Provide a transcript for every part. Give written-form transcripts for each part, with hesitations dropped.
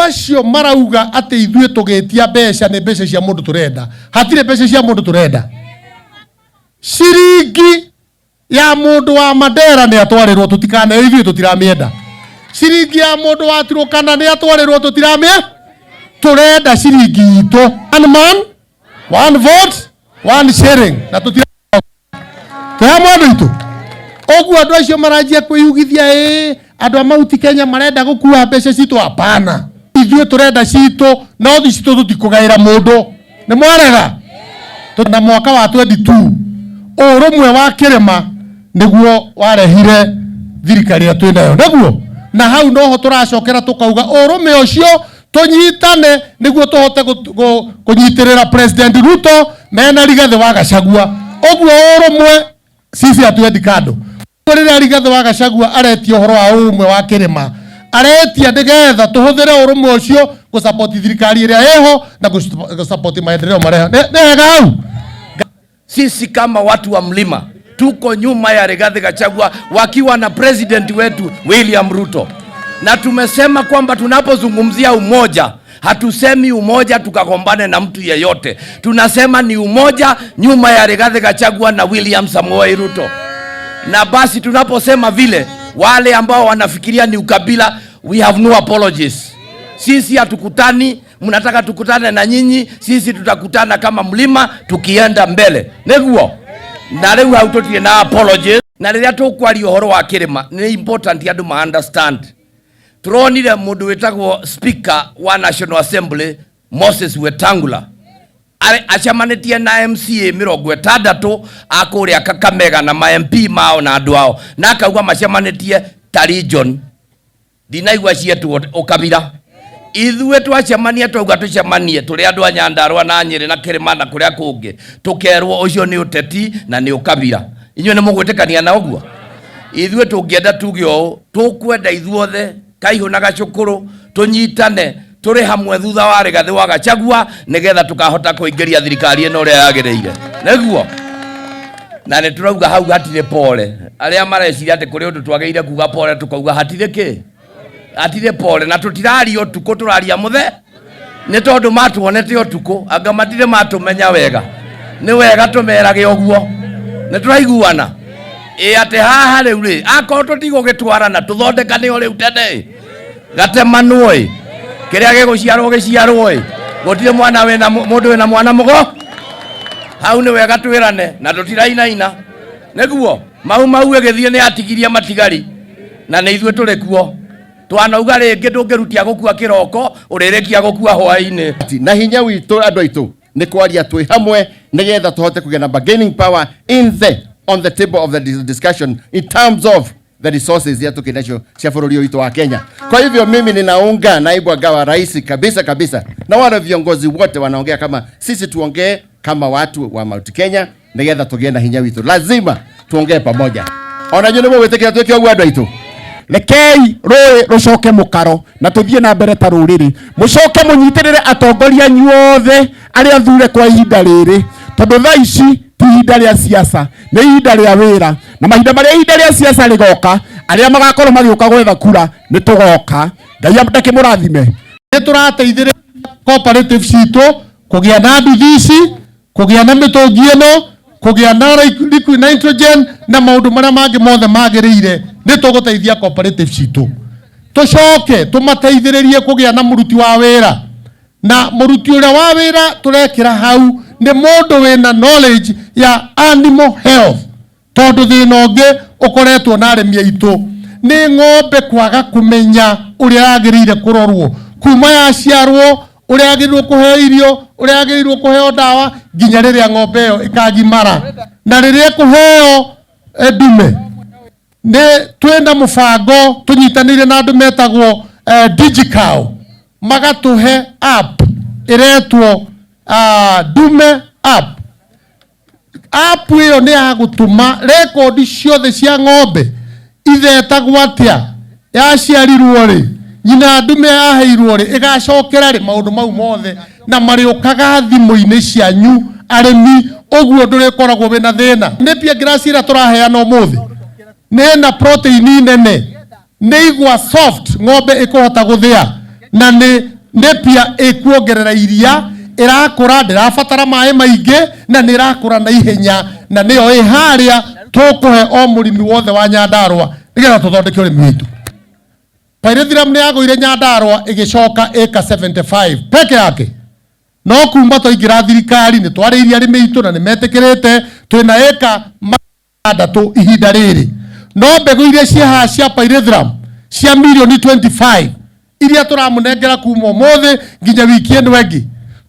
Acio marauga ati ithuĩ tugetia mbeca nĩ mbeca cia mũndũ turenda. Hatirĩ mbeca cia mũndũ turenda. Ciringi ya mũndũ wa Mandera nĩ atwarĩrwo tutikane ithuĩ tutiramĩenda. Ciringi ya mũndũ wa Turkana nĩ atwarĩrwo tutiramĩenda. Turenda ciringi itũ. One man, one vote, one sharing. Na tutiramĩenda. Tuya mũndũ itũ. Oguo andũ acio maranjia kwĩyugithia andũ a Mount Kenya marenda gũkua mbeca citũ. Hapana. Ithuĩ turenda citũ no citũ tutikũgaĩra mũndũ. Nĩ mwarega? Na mwaka wa 22 ũrũmwe wa kĩrĩma nĩguo warehire thirikari ya twĩnayo. Nĩguo na hau noho turacokera tukauga ũrũmwe ũcio tunyitane nĩguo tuhote kũnyitĩrĩra President Ruto mena Rigathĩ wa Gachagua. Oguo ũrũmwe sisi hatuendi kando. Rĩrĩa Rigathĩ wa Gachagua aretia ũhoro wa ũrũmwe wa kĩrĩma, aretia nĩgetha tuhũthĩre ũrũmwe ũcio gũsupport thirikari ĩrĩa ĩho na gũsupport maendeleo mareho. Nĩwega hau. Sisi kama watu wa mlima tuko nyuma ya Rigathĩ Gachagua wakiwa na president wetu William Ruto, na tumesema kwamba tunapozungumzia umoja hatusemi umoja tukagombane na mtu yeyote. Tunasema ni umoja nyuma ya Rigathĩ Gachagua na William Samoei Ruto. Na basi tunaposema vile, wale ambao wanafikiria ni ukabila, we have no apologies. Sisi hatukutani, mnataka tukutane na nyinyi, sisi tutakutana kama mlima tukienda mbele. Neguo na leo hautotie na apologies. Na rĩrĩa tukwaria ũhoro wa kĩrĩma ni important andũ ma understand. Turonire mũndũ wetagwo speaker wa National Assembly Moses Wetangula achamanĩtie na MCA 60 akũrĩa Kakamega na ma MP mao na andũ ao, na akauga machamanĩtie ta region. Ndinaigua cietu ukabira. Ithuĩ twacemania twauga tucemanie tũrĩ andũ a Nyandarua na Nyĩrĩ na Kĩrĩma na kũrĩa kũngĩ, tukerwo ũcio nĩ ũteti na nĩ ũkabira. Inyuĩ nĩ mũgwĩtĩkania na ũguo? Ithuĩ tũngĩenda tuge ũũ, tũkwenda ithuothe Kaihũ na Gachũkũrũ tunyitane tũrĩ hamwe thutha wa Rigathĩ wa Gachagua nĩgetha tukahota kũingĩria thirikari ĩno ũrĩa yagĩrĩire. Nĩguo na nĩ turauga hau hatirĩ pole. Arĩa mareciria atĩ kũrĩ ũndũ twagĩrĩire kuga pole tukauga hatirĩ kĩ? Hatirĩ pole. Na tutiraria ũtukũ, tũraria mũthenya. Nĩ tondũ matuonete ũtukũ anga matirĩ matũmenya wega. Nĩ wega tũmerage ũguo. Nĩ tũraiguana atĩ haha rĩu rĩ akorwo tũtigũgĩtwarana tũthondekane o rĩu tene gatemanwo kĩrĩa gĩgũciarwo gũtirĩ mwana wĩna mũndũ wĩna mwana mũgo. Hau nĩ wega twĩrane na tũtirainaina. Nĩguo mau gĩthiĩ nĩ atigirie matigari na nĩ ithuĩ tũrĩ kuo. Twanauga rĩngĩ ndũngĩrutia gũkua kĩroko ũrĩrĩkia gũkua hwaĩ-inĩ. Na hinya witũ andũ aitũ nĩ kwaria twĩ hamwe nĩgetha tũhote kũgĩa na bargaining power on the table of the discussion in terms of the resources ya tukinacho cia bũrũri witũ wa Kenya. Kwa hivyo mimi ninaunga naibu wa rais kabisa na wale viongozi wote wanaongea kama sisi tuongee kama watu wa Mount Kenya nĩgetha tũgĩe na hinya witũ. Lazima tuongee pamoja. Ona nyone mwĩtĩkia twĩke ũguo andũ aitũ. Rekei rũĩ rũcoke mũkaro na tũthiĩ na mbere ta rũrĩrĩ. Mũcoke mũnyitĩrĩre atongoria nyuothe arĩa thure kwa ihinda rĩrĩ, tondũ thaa ici ti ihinda rĩa siasa, nĩ ihinda rĩa wĩra. Na mahinda marĩa ihinda rĩa siasa rĩgoka, arĩa magakorwo magĩũka gwetha kura nĩ tũgoka. Ngai akĩmũrathime. Nĩ tũrateithĩrĩria cooperative citũ kũgĩa na nduthi, kũgĩa na mĩtũngi ĩno, kũgĩa na liquid nitrogen na maũndũ marĩa mangĩ mothe magĩrĩire. Nĩ tũgũteithia cooperative citũ. Tũcoke tũmateithĩrĩrie kũgĩa na mũruti wa wĩra, na mũruti ũrĩa wa wĩra tũrekĩra hau nĩ mũndũ wĩna knowledge ya animal health, tondũ thĩna ũngĩ ũkoretwo na arĩmi aitũ nĩ ng'ombe kwaga kũmenya ũrĩa yagĩrĩire kũrorwo kuma yaciarwo, ũrĩa yagĩrĩirwo kũheo irio, ũrĩa yagĩrĩirwo kũheo ndawa nginya rĩrĩa ng'ombe ĩyo ĩkagimara. Na rĩrĩa kũheo ndume nĩ twĩna mũbango tũnyitanĩire na andũ metagwo DigiCow, magatũhe app ĩretwo Ndume app. App ĩyo nĩ ya gũtũma rekondi ciothe cia ng'ombe ithetagwo atĩa, yaciarirwo rĩ, nyina ndume yaheirwo rĩ, ĩgacokera rĩ, maũndũ mau mothe na marĩũkaga thimũ-inĩ cianyu arĩmi. Ũguo ndũrĩkoragwo wĩna thĩna. Nĩ pia grass ĩrĩa tũraheana ũmũthĩ nĩ na protein nene, nĩ igwa soft ng'ombe ĩkũhota gũthĩa. na nĩ pia ĩkuongerera iria, ĩrakũra, ndĩrabatara maĩ maingĩ na nĩ ĩrakũra na ihenya, na nĩyo ĩ harĩa tũkũhe o mũrĩmi wothe wa Nyandarua nĩgetha tũthondeke ũrĩmi witũ. Pyrethrum nĩ yagũire Nyandarua ĩgĩcoka ĩka 75 peke yake, no kuma twaingĩra thirikari nĩ twarĩirie arĩmi aitũ na nĩ metĩkĩrĩte twĩna ĩka 6 ihinda rĩrĩ, no mbegũ iria ciĩ haha cia Pyrethrum cia milioni 25 iria tũramũnengera kuma ũmũthĩ nginya wiki ĩno ĩngĩ,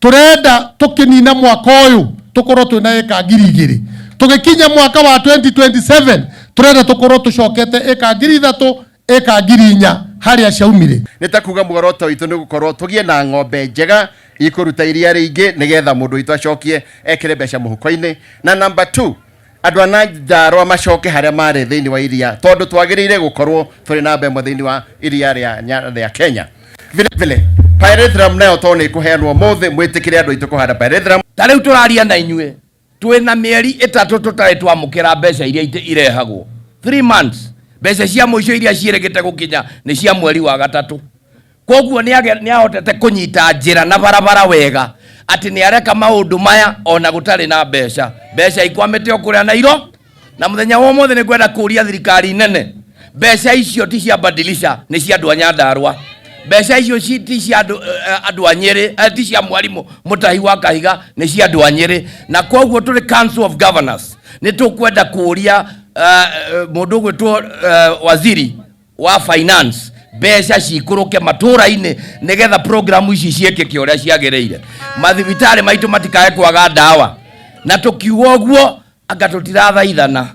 turenda tukinina mwaka ũyũ tukorwo twina eka 2,000, tugikinya mwaka wa 2027 turenda tukorwo tucokete eka 3,000 eka 4,000 haria ciaumire. Nitakuga muoroto witũ nĩ gũkorwo tugie na ng'ombe njega ikuruta iria rĩingĩ nigetha mũndũ witũ acokie ekire mbeca mũhuko-inĩ. Na number 2, andũ a Nyandarua macoke harĩa marĩ thĩinĩ wa iria, tondũ twagĩrĩire gũkorwo tũrĩ na mbembe thĩinĩ wa iria rĩa Kenya. Vile vile Pyrethrum nayo to nĩ kũheanwo mũthĩ, mwĩtĩkĩre andũ aitũ kũhanda Pyrethrum. Ta rĩu tũraria na inyuĩ twĩna mĩeri 3 tũtarĩ twamũkĩra mbeca iria irehagwo 3 months. Mbeca cia mũico iria ciĩrĩgĩte gũkinya nĩ cia mweri wa gatatũ. Koguo nĩ ahotete kũnyita njĩra na barabara wega atĩ nĩ areka maũndũ maya ona gũtarĩ na mbeca. Mbeca ikwamĩte o kũrĩa Nairo, na mũthenya wa ũmũthĩ nĩ kwenda kũria thirikari nene mbeca icio ti cia Badilisha, nĩ cia andũ a Nyandarua. Mbeca icio ti cia andũ a Nyĩrĩ, ti cia Mwarimũ Mutahi wa Kahiga, nĩ cia andũ a Nyĩrĩ. Na koguo tũrĩ Council of Governors nĩ tũkwenda kũria mũndũ ũgwĩtwo waziri wa finance mbeca cikũrũke matũra-inĩ nĩgetha programu ici ciĩkĩke ũrĩa ciagĩrĩire. Mathibitarĩ maitũ matikae kwaga ndawa, na tũkiuga ũguo anga tũtirathaithana.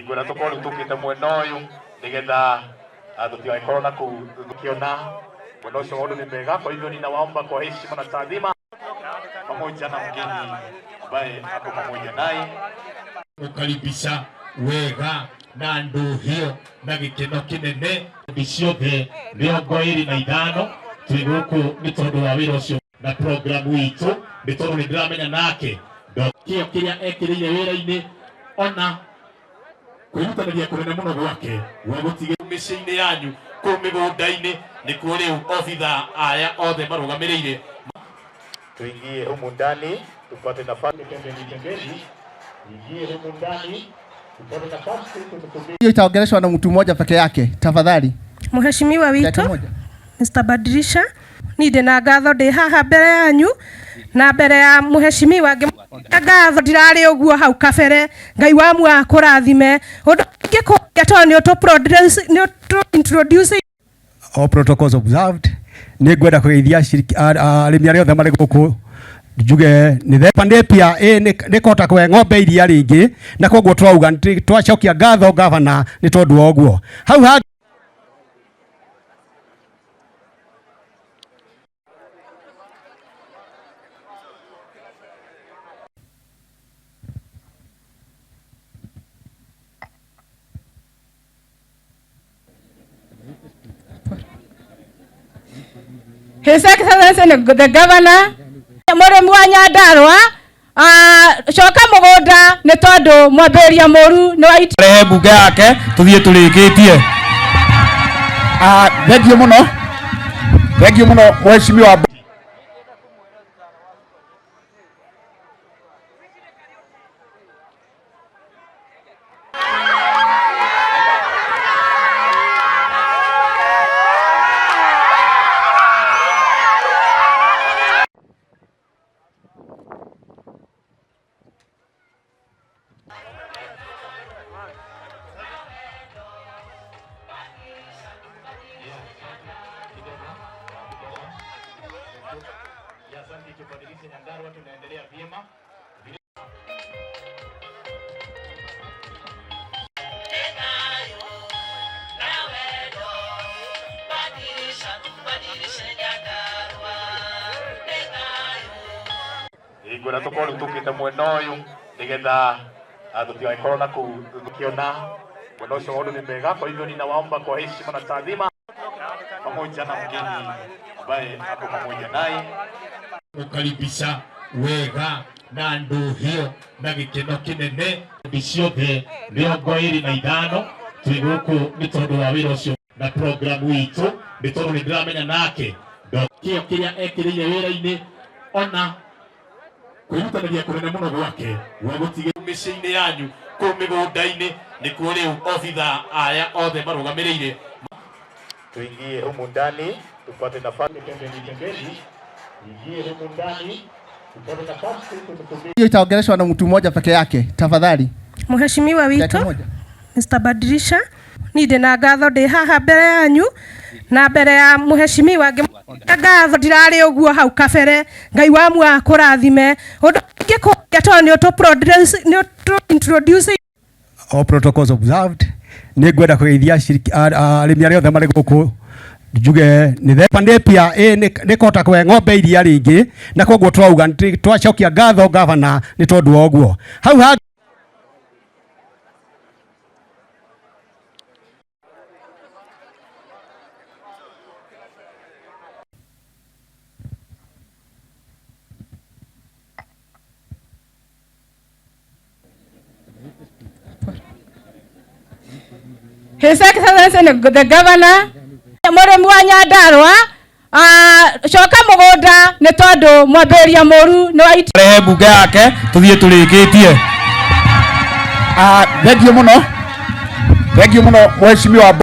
Ngwĩra tũkorwo tũkĩte mwena ũyũ nĩgetha tũtigakorwo na kukiona mwena ũcio maũndũ nĩ mega. Kwa hivyo ninawaomba kwa heshima na taadhima pamoja na mgeni ambaye hapo pamoja naye kukaribisha wega na nduhio na gĩkeno kĩnene ciothe 25 twĩ gũkũ nĩ tondũ wa wĩra ũcio na programu itũ, nĩ tondũ nĩ ndĩramenya nake kĩo kĩrĩa ekĩrĩire wĩra-inĩ ona kwĩrutanĩria kũnene mũno gwake wa gũtigĩra mĩciĩ-inĩ yanyu kũu mĩgũnda-inĩ nĩkuo rĩu obitha aya othe marũgamĩrĩire. tuingie humu ndani tupate nafasi ingie humu ndani tupate nafasi. Hiyo itaongeleshwa na mtu mmoja peke yake tafadhali. Mheshimiwa wito Mr. Badilisha, ninde na ngatho ndi haha mbere yanyu na mbere ya mheshimiwa ngatho ndirarĩ ũguo hau kabere. Ngai wa muoyo akũrathime. Ũndũ ngĩkũria to nĩ to introduce all protocols observed. Nĩ ngwenda kũgeithia arĩmi arĩa othe marĩ gũkũ njuge nĩ pandepia nĩ kota kwe ng'ombe iria rĩingĩ, na koguo twauga twacokia ngatho gavana nĩ tondũ wa ũguo. Hau His Excellency the Governor, mũrĩmi wa Nyandarua, coka mũgũnda nĩ tondũ mwambĩrĩria mũru nĩ wa rehe mbunge yake tũthiĩ tũrĩkĩtie. Thank you mũno mheshimiwa. Asante, tubadilishe Nyandarua, tunaendelea vyema. Ingwira tukorwo tukite mwena uyu nigetha tutigakorwo na kukiona mwena ucio maundu ni mega. Kwa hivyo ninawaomba kwa heshima na taadhima pamoja na mgeni ambaye ako pamoja naye ukaribisha wega na nduhio na gikeno kinene biciothe 25 twi guku ni tondu wa wira ucio na programu itu ni tondu ni ndiramenya nake kio kiria ekirire wira-ini ona kwirutanagia kunene muno gwake wa gutiga miciĩ-inĩ yanyu kũu mĩgũnda-inĩ nĩkuo rĩu obitha aya othe marũgamĩrĩire. Tuingie humu ndani tupate nafasi. Ingie humu ndani tupate nafasi. Hiyo itaongeleshwa na mtu mmoja peke yake, tafadhali. Mheshimiwa wito Mr. Badirisha, ni ndina ngatho ndi haha mbere yanyu na mbere ya mheshimiwa ngatho ndirari uguo hau kabere. Ngai wa mwa kurathime undu ngikuya to ni to introduce all protocols observed. Ni ngwenda kugeithia arĩmi arĩa othe marĩ gũkũ njuge nĩ pande pia nĩ kota kwe ng'ombe iria rĩingĩ na koguo twauga twacokia ngatho gavana nĩ tondũ wa ũguo hau His Excellency the Governor mũrĩmi wa Nyandarua coka mũgũnda nĩ tondũ mwambĩrĩria mũru nĩ warehe mbunge yake tũthiĩ tũrĩkĩtie. Thank you mũno mheshimiwa.